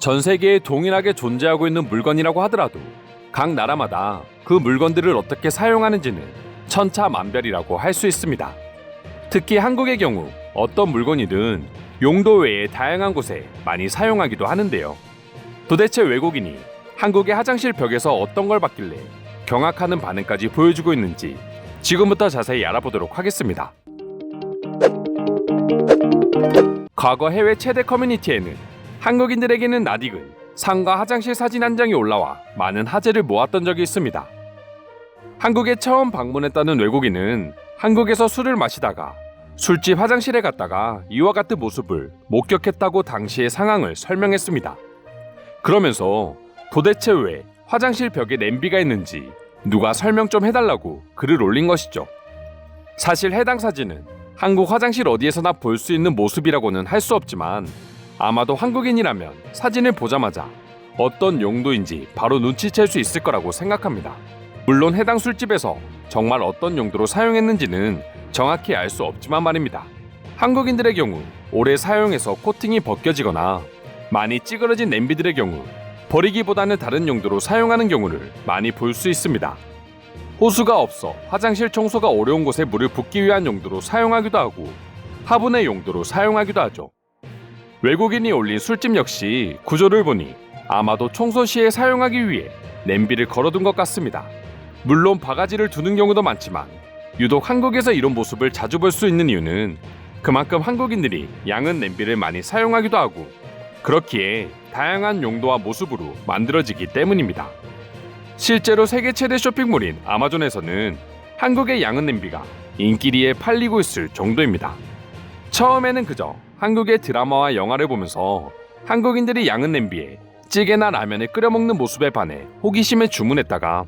전 세계에 동일하게 존재하고 있는 물건이라고 하더라도 각 나라마다 그 물건들을 어떻게 사용하는지는 천차만별이라고 할 수 있습니다. 특히 한국의 경우 어떤 물건이든 용도 외에 다양한 곳에 많이 사용하기도 하는데요. 도대체 외국인이 한국의 화장실 벽에서 어떤 걸 봤길래 경악하는 반응까지 보여주고 있는지 지금부터 자세히 알아보도록 하겠습니다. 과거 해외 최대 커뮤니티에는 한국인들에게는 낯익은 상가 화장실 사진 한 장이 올라와 많은 화제를 모았던 적이 있습니다. 한국에 처음 방문했다는 외국인은 한국에서 술을 마시다가 술집 화장실에 갔다가 이와 같은 모습을 목격했다고 당시의 상황을 설명했습니다. 그러면서 도대체 왜 화장실 벽에 냄비가 있는지 누가 설명 좀 해달라고 글을 올린 것이죠. 사실 해당 사진은 한국 화장실 어디에서나 볼 수 있는 모습이라고는 할 수 없지만 아마도 한국인이라면 사진을 보자마자 어떤 용도인지 바로 눈치챌 수 있을 거라고 생각합니다. 물론 해당 술집에서 정말 어떤 용도로 사용했는지는 정확히 알 수 없지만 말입니다. 한국인들의 경우 오래 사용해서 코팅이 벗겨지거나 많이 찌그러진 냄비들의 경우 버리기보다는 다른 용도로 사용하는 경우를 많이 볼 수 있습니다. 호수가 없어 화장실 청소가 어려운 곳에 물을 붓기 위한 용도로 사용하기도 하고 화분의 용도로 사용하기도 하죠. 외국인이 올린 술집 역시 구조를 보니 아마도 청소 시에 사용하기 위해 냄비를 걸어둔 것 같습니다. 물론 바가지를 두는 경우도 많지만 유독 한국에서 이런 모습을 자주 볼 수 있는 이유는 그만큼 한국인들이 양은 냄비를 많이 사용하기도 하고 그렇기에 다양한 용도와 모습으로 만들어지기 때문입니다. 실제로 세계 최대 쇼핑몰인 아마존에서는 한국의 양은 냄비가 인기리에 팔리고 있을 정도입니다. 처음에는 그저 한국의 드라마와 영화를 보면서 한국인들이 양은 냄비에 찌개나 라면을 끓여 먹는 모습에 반해 호기심에 주문했다가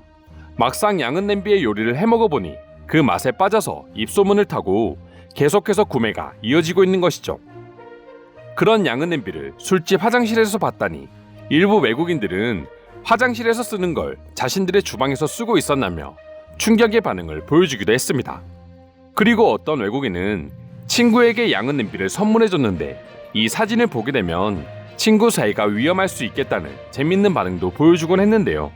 막상 양은 냄비에 요리를 해먹어보니 그 맛에 빠져서 입소문을 타고 계속해서 구매가 이어지고 있는 것이죠. 그런 양은 냄비를 술집 화장실에서 봤다니 일부 외국인들은 화장실에서 쓰는 걸 자신들의 주방에서 쓰고 있었나며 충격의 반응을 보여주기도 했습니다. 그리고 어떤 외국인은 친구에게 양은 냄비를 선물해줬는데 이 사진을 보게 되면 친구 사이가 위험할 수 있겠다는 재밌는 반응도 보여주곤 했는데요.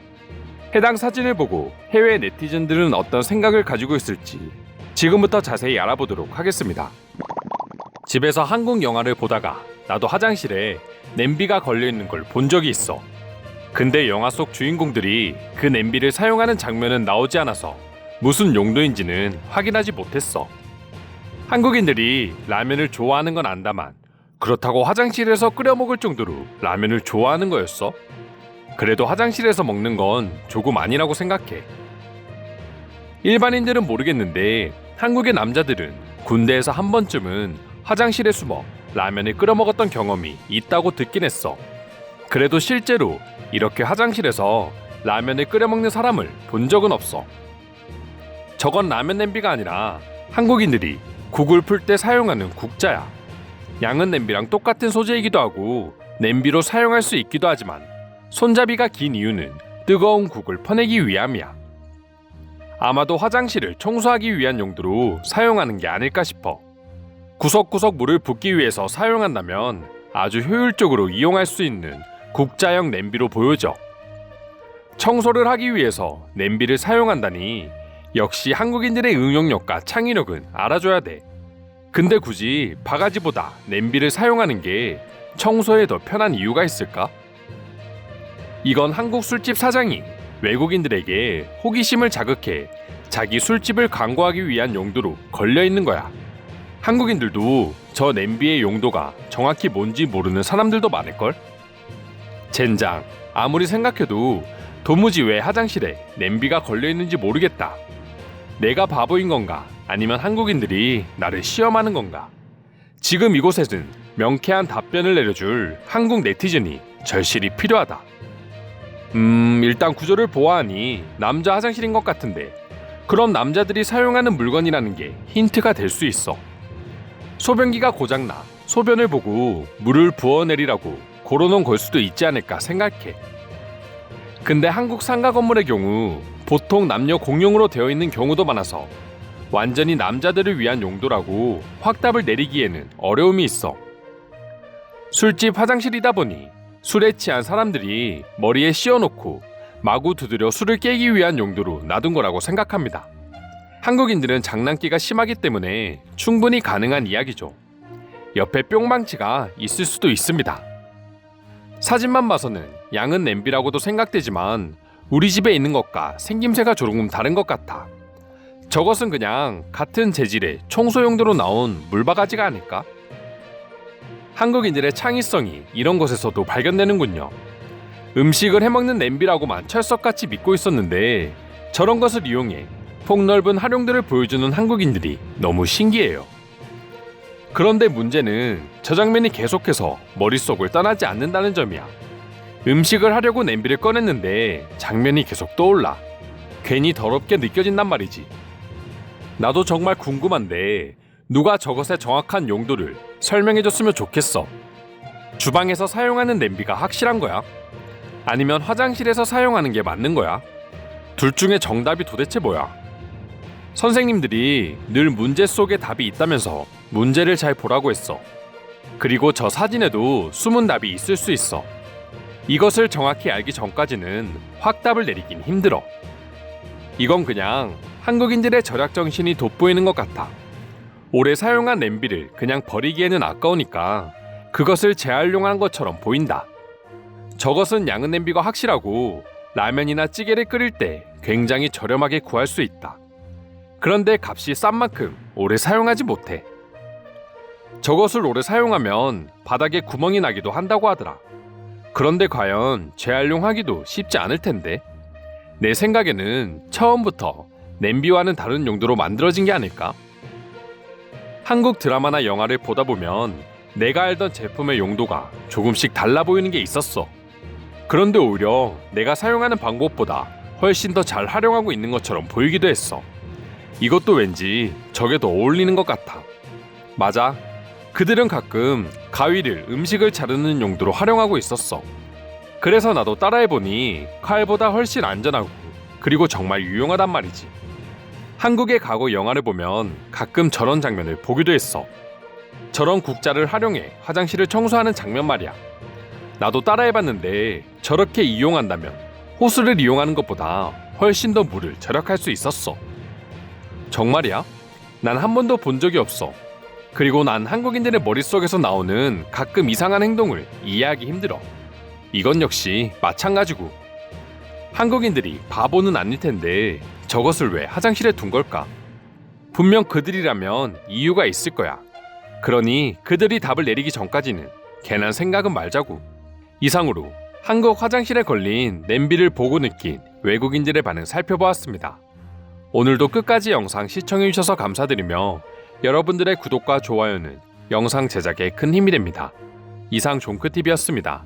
해당 사진을 보고 해외 네티즌들은 어떤 생각을 가지고 있을지 지금부터 자세히 알아보도록 하겠습니다. 집에서 한국 영화를 보다가 나도 화장실에 냄비가 걸려있는 걸 본 적이 있어. 근데 영화 속 주인공들이 그 냄비를 사용하는 장면은 나오지 않아서 무슨 용도인지는 확인하지 못했어. 한국인들이 라면을 좋아하는 건 안다만 그렇다고 화장실에서 끓여 먹을 정도로 라면을 좋아하는 거였어? 그래도 화장실에서 먹는 건 조금 아니라고 생각해. 일반인들은 모르겠는데 한국의 남자들은 군대에서 한 번쯤은 화장실에 숨어 라면을 끓여 먹었던 경험이 있다고 듣긴 했어. 그래도 실제로 이렇게 화장실에서 라면을 끓여 먹는 사람을 본 적은 없어. 저건 라면 냄비가 아니라 한국인들이 국을 풀 때 사용하는 국자야. 양은 냄비랑 똑같은 소재이기도 하고 냄비로 사용할 수 있기도 하지만 손잡이가 긴 이유는 뜨거운 국을 퍼내기 위함이야. 아마도 화장실을 청소하기 위한 용도로 사용하는 게 아닐까 싶어. 구석구석 물을 붓기 위해서 사용한다면 아주 효율적으로 이용할 수 있는 국자형 냄비로 보여져. 청소를 하기 위해서 냄비를 사용한다니 역시 한국인들의 응용력과 창의력은 알아줘야 돼. 근데 굳이 바가지보다 냄비를 사용하는 게 청소에 더 편한 이유가 있을까? 이건 한국 술집 사장이 외국인들에게 호기심을 자극해 자기 술집을 광고하기 위한 용도로 걸려있는 거야. 한국인들도 저 냄비의 용도가 정확히 뭔지 모르는 사람들도 많을걸? 젠장, 아무리 생각해도 도무지 왜 화장실에 냄비가 걸려있는지 모르겠다. 내가 바보인 건가? 아니면 한국인들이 나를 시험하는 건가? 지금 이곳에는 명쾌한 답변을 내려줄 한국 네티즌이 절실히 필요하다. 일단 구조를 보아하니 남자 화장실인 것 같은데 그럼 남자들이 사용하는 물건이라는 게 힌트가 될 수 있어. 소변기가 고장나 소변을 보고 물을 부어내리라고 걸어놓은 걸 수도 있지 않을까 생각해. 근데 한국 상가 건물의 경우 보통 남녀 공용으로 되어 있는 경우도 많아서 완전히 남자들을 위한 용도라고 확답을 내리기에는 어려움이 있어. 술집 화장실이다 보니 술에 취한 사람들이 머리에 씌워놓고 마구 두드려 술을 깨기 위한 용도로 놔둔 거라고 생각합니다. 한국인들은 장난기가 심하기 때문에 충분히 가능한 이야기죠. 옆에 뿅망치가 있을 수도 있습니다. 사진만 봐서는 양은 냄비라고도 생각되지만 우리 집에 있는 것과 생김새가 조금 다른 것 같아. 저것은 그냥 같은 재질의 청소 용도로 나온 물바가지가 아닐까? 한국인들의 창의성이 이런 곳에서도 발견되는군요. 음식을 해먹는 냄비라고만 철석같이 믿고 있었는데 저런 것을 이용해 폭넓은 활용도를 보여주는 한국인들이 너무 신기해요. 그런데 문제는 저 장면이 계속해서 머릿속을 떠나지 않는다는 점이야. 음식을 하려고 냄비를 꺼냈는데 장면이 계속 떠올라. 괜히 더럽게 느껴진단 말이지. 나도 정말 궁금한데 누가 저것의 정확한 용도를 설명해줬으면 좋겠어. 주방에서 사용하는 냄비가 확실한 거야? 아니면 화장실에서 사용하는 게 맞는 거야? 둘 중에 정답이 도대체 뭐야? 선생님들이 늘 문제 속에 답이 있다면서 문제를 잘 보라고 했어. 그리고 저 사진에도 숨은 답이 있을 수 있어. 이것을 정확히 알기 전까지는 확답을 내리긴 힘들어. 이건 그냥 한국인들의 절약 정신이 돋보이는 것 같아. 오래 사용한 냄비를 그냥 버리기에는 아까우니까 그것을 재활용한 것처럼 보인다. 저것은 양은 냄비가 확실하고 라면이나 찌개를 끓일 때 굉장히 저렴하게 구할 수 있다. 그런데 값이 싼 만큼 오래 사용하지 못해. 저것을 오래 사용하면 바닥에 구멍이 나기도 한다고 하더라. 그런데 과연 재활용하기도 쉽지 않을 텐데. 내 생각에는 처음부터 냄비와는 다른 용도로 만들어진 게 아닐까? 한국 드라마나 영화를 보다 보면 내가 알던 제품의 용도가 조금씩 달라 보이는 게 있었어. 그런데 오히려 내가 사용하는 방법보다 훨씬 더 잘 활용하고 있는 것처럼 보이기도 했어. 이것도 왠지 저게 더 어울리는 것 같아. 맞아. 그들은 가끔 가위를 음식을 자르는 용도로 활용하고 있었어. 그래서 나도 따라해보니 칼보다 훨씬 안전하고 그리고 정말 유용하단 말이지. 한국의 과거 영화를 보면 가끔 저런 장면을 보기도 했어. 저런 국자를 활용해 화장실을 청소하는 장면 말이야. 나도 따라해봤는데 저렇게 이용한다면 호스를 이용하는 것보다 훨씬 더 물을 절약할 수 있었어. 정말이야? 난 한 번도 본 적이 없어. 그리고 난 한국인들의 머릿속에서 나오는 가끔 이상한 행동을 이해하기 힘들어. 이건 역시 마찬가지고. 한국인들이 바보는 아닐 텐데 저것을 왜 화장실에 둔 걸까? 분명 그들이라면 이유가 있을 거야. 그러니 그들이 답을 내리기 전까지는 괜한 생각은 말자고. 이상으로 한국 화장실에 걸린 냄비를 보고 느낀 외국인들의 반응 살펴보았습니다. 오늘도 끝까지 영상 시청해주셔서 감사드리며 여러분들의 구독과 좋아요는 영상 제작에 큰 힘이 됩니다. 이상 종크TV였습니다.